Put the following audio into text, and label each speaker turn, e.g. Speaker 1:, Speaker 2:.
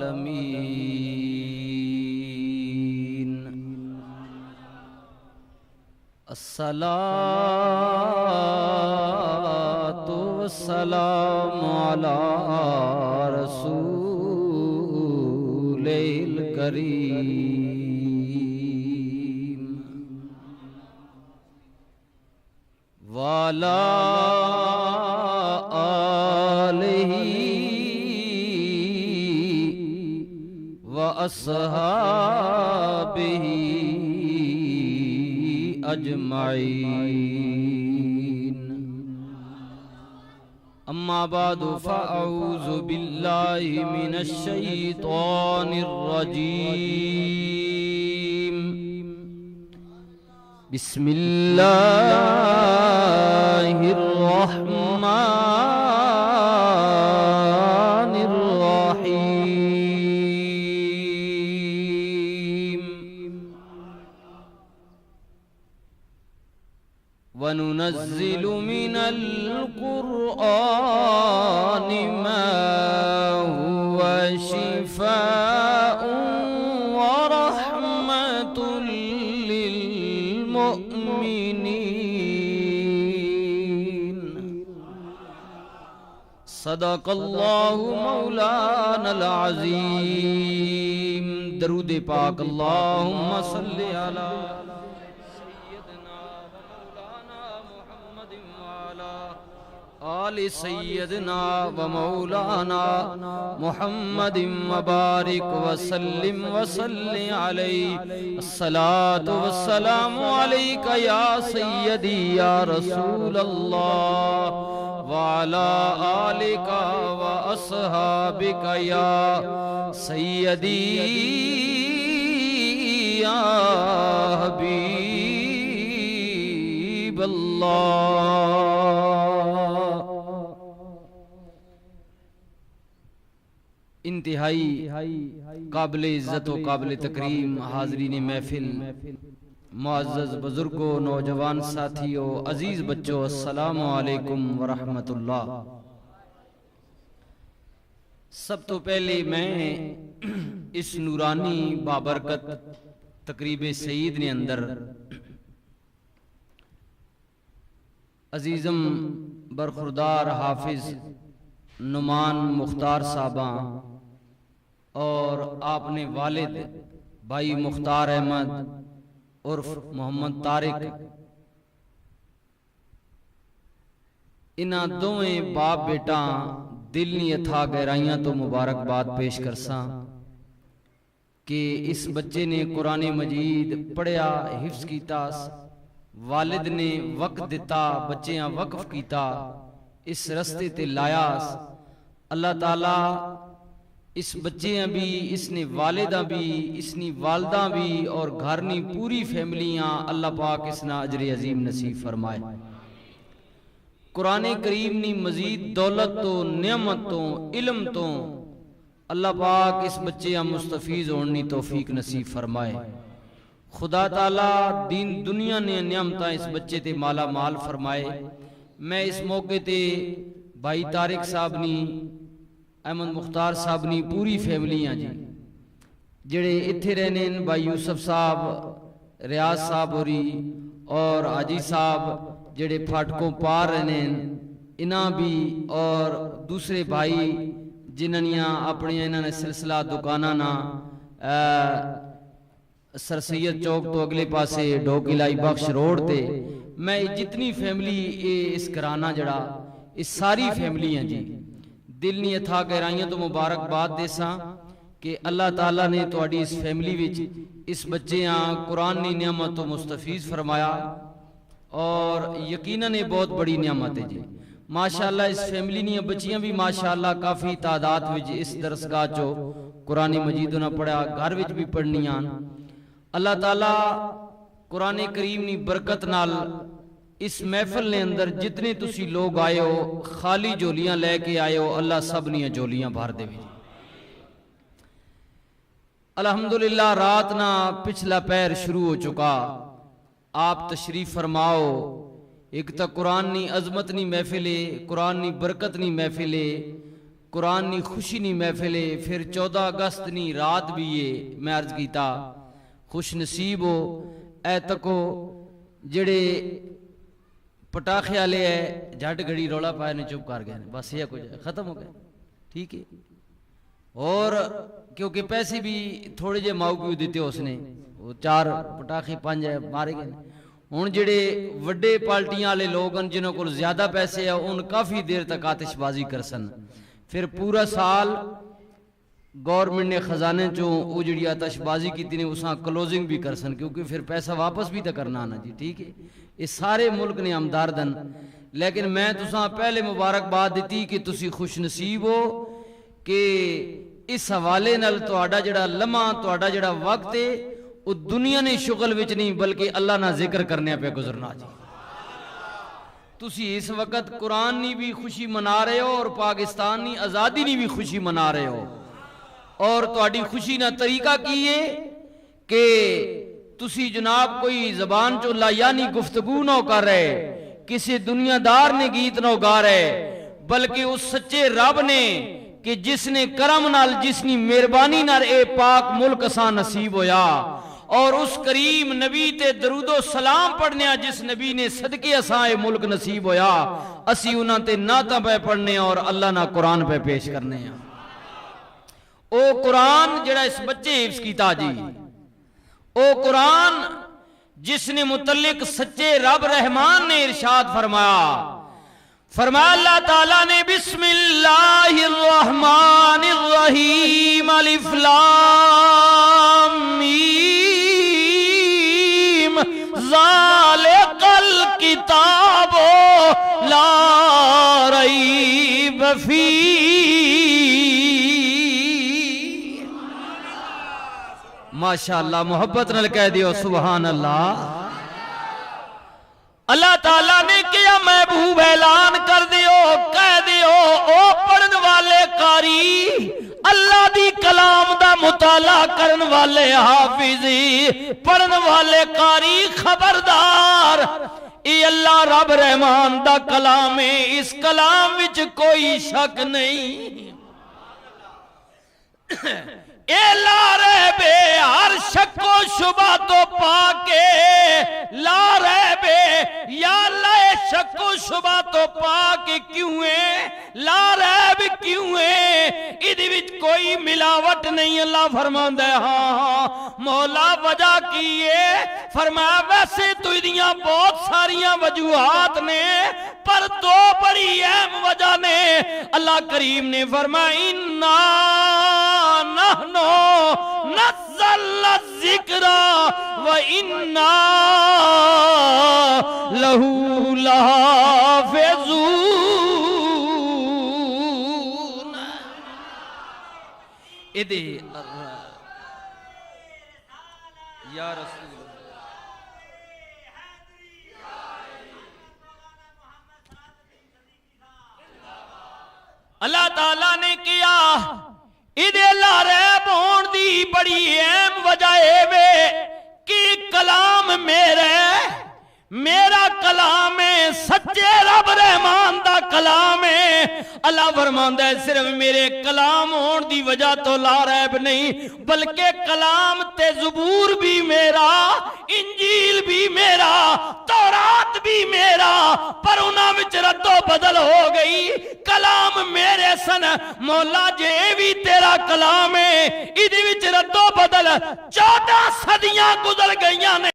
Speaker 1: العالمين الصلاة والسلام على رسول الكريم وعلى آله وأصحابه أجمعين أما بعد فأعوذ بالله من الشيطان الرجيم بسم الله الرحمن الرحيم وننزل من القرآن ما هو شفاء ورحمة للمؤمنين صدق الله مولانا العظيم درود پاک اللهم صل على آل سیدنا و مولانا محمد مبارک وسلم وصلی علیہ الصلاة والسلام علیک یا سیدی یا رسول اللہ وعلا آلک و اصحابک یا سیدی یا حبیب اللہ انتہائی قابل عزت و قابل تکریم حاضرین محفل، معزز بزرگوں، نوجوان ساتھیوں، عزیز بچوں، السلام علیکم ورحمت اللہ۔ سب تو پہلے میں اس نورانی بابرکت تقریب سعید نے اندر عزیزم برخوردار حافظ نعمان مختار صاحباں اور آپ نے والد بھائی مختار احمد عرف محمد طارق انہاں دوئیں باپ بیٹاں دل نی اتھا گہرائیاں تو مبارکباد پیش کرساں کہ اس بچے نے قرآن مجید پڑھیا، حفظ کیتا، والد نے وقت دیتا، بچیاں وقف کیتا، اس رستے تے لایا۔ اللہ تعالیٰ اس بچیاں بھی، اس نے والدہ بھی، اس نے والدہ بھی اور گھر نی پوری فیملیاں اللہ پاک اس نا اجر عظیم نصیب فرمائے۔ قرآن کریم نی مزید دولت تو نعمت تو علم تو اللہ پاک اس بچیاں مستفیض ہونی توفیق نصیب فرمائے۔ خدا تعالیٰ دین دنیا نے نعمتاں اس بچے تے مالا مال فرمائے۔ میں اس موقع تے بھائی طارق صاحب نی، احمد مختار صاحب نی پوری فیملیاں جی جڑے اتھے رہنے، بھائی یوسف صاحب، ریاض صاحب ہوری اور حاجی صاحب جڑے پھاٹکوں پار رہنے انہاں بھی، اور دوسرے بھائی جنہاں اپنی انہاں نے سلسلہ دکانہ نا سر سید چوک تو اگلے پاسے ڈھوک علائی بخش روڈ تے، میں جتنی فیملی اس گھرانہ جڑا اس ساری فیملیاں جی دل نی اتھا گہرائیاں تو مبارکباد دیساں کہ اللہ تعالیٰ نے تواڈی اس فیملی وچ اس بچیاں قرآن نی نعمت تو مستفیض فرمایا، اور یقیناً یہ بہت بڑی نعمت ہے جی۔ ماشاءاللہ اس فیملی نی بچیاں بھی ماشاءاللہ کافی تعداد وچ اس درسگاہ چو قرآن مجید نہ پڑھا، گھر وچ بھی پڑھنیاں۔ اللہ تعالیٰ قرآن کریم نی برکت نال اس محفل نے اندر جتنے تسی لوگ آئے ہو خالی جولیاں لے کے آئے ہو، اللہ سب نیاں جولیاں بھار دے بھی۔ الحمدللہ رات نا پچھلا پیر شروع ہو چکا، آپ تشریف فرماؤ۔ ایک تا قرآن نی عظمت نی محفل ہے، قرآن نی برکت نی محفل ہے، قرآن نی خوشی نی محفل ہے، پھر 14 اگست نی رات بھی ہے، میں عرض کیتا خوش نصیب ہو اے تکو جڑے پٹاخے والے ہے جھٹ گھڑی رولا پائے نے چپ کر گئے، بس یہ کچھ ختم ہو گئے، ٹھیک ہے۔ اور کیونکہ پیسے بھی تھوڑے جے ماؤ پیو دیتے اس نے، وہ 4 پٹاخے 5 مارے گئے۔ ہن جڑے وڈے پارٹیاں والے لوگ ہیں جنہوں کو زیادہ پیسے ہیں ان کافی دیر تک آتش بازی کرسن، پھر پورا سال گورنمنٹ نے خزانے چوں وہ جڑی آتش بازی کی نے اساں کلوزنگ بھی کرسن، کیونکہ پھر پیسہ واپس بھی تو کرنا نا جی، ٹھیک ہے۔ اس سارے ملک نے ہمدردن، لیکن میں تساں پہلے مبارکباد دیتی کہ تسی خوش نصیب ہو کہ اس حوالے نال تہاڈا جڑا لمحہ تہاڈا جڑا وقت ہے وہ دنیا نے شغل وچ نہیں بلکہ اللہ نہ ذکر کرنے پہ گزرنا جی۔ تسی اس وقت قرآن نی بھی خوشی منا رہے ہو اور پاکستان نی آزادی نی بھی خوشی منا رہے ہو، اور تہاڈی خوشی نہ طریقہ کی ہے کہ تسی جناب کوئی زبان چو لا یعنی گفتگو نہ کر رہے، کسی دنیا دار نے گیت نہ گا رہے، بلکہ اس سچے رب نے کہ جس نے کرم نال جس نے مہربانی نال اے پاک ملک اساں نصیب ہویا، اور اس کریم نبی تے درود و سلام پڑھنے جس نبی نے صدقے اساں اے ملک نصیب ہویا، اسی انہاں تے نعتاں پہ پڑھنے اور اللہ نہ قرآن پہ پیش کرنے ہیں۔ او قرآن جڑا اس بچے حفظ کیتا جی، او قرآن جس نے متعلق سچے رب رحمان نے ارشاد فرمایا، فرمایا اللہ تعالیٰ نے بسم اللہ الرحمن الرحیم الف لام میم ذالک الکتاب لا ریب فیہ۔ ماشاءاللہ محبت نال کہہ دیو سبحان اللہ۔ اللہ تعالیٰ نے کیا محبوب اعلان کر دیو، کہہ دیو او پڑھن والے قاری، اللہ دی کلام دا مطالعہ کرن والے حافظی، پڑھن والے قاری خبردار، اے اللہ رب رحمان دا کلام ہے، اس کلام وچ کوئی شک نہیں، اے لا ریب ہر شک و شبہ تو پاکے، لا ریب یا اللہ شک و شبہ تو پاک کیوں ہے، لا ریب کیوں ہے، ادھی وچ کوئی ملاوٹ نہیں۔ اللہ فرماندا ہے ہاں مولا وجہ کی ہے، فرمایا ویسے تو ادھیاں بہت ساریاں وجوہات نے پر دو بڑی اہم وجہ نے۔ اللہ کریم نے فرمایا اِنَّا نَحْنُ نَزَّلْنَا الذِّكْرَ وَإِنَّا لَهُ لَحَافِظُونَ۔ ادھے یا رسول اللہ تعالیٰ نے کیا ادھے لا ریب ہون دی بڑی اہم وجہ ہے کہ کلام میرا کلام ہے، سچے رب رحمان دا کلام ہے۔ اللہ فرماندا ہے صرف میرے کلام ہون دی وجہ تو لا ریب نہیں بلکہ کلام تے زبور بھی میرا، انجیل بھی میرا، تورات بھی میرا، پر انہاں وچ رد و بدل ہو گئی، کلام میرے سن۔ مولا جے بھی تیرا کلام ہے ادھی وچ رد و بدل 14 صدیاں گزر گئیاں نے،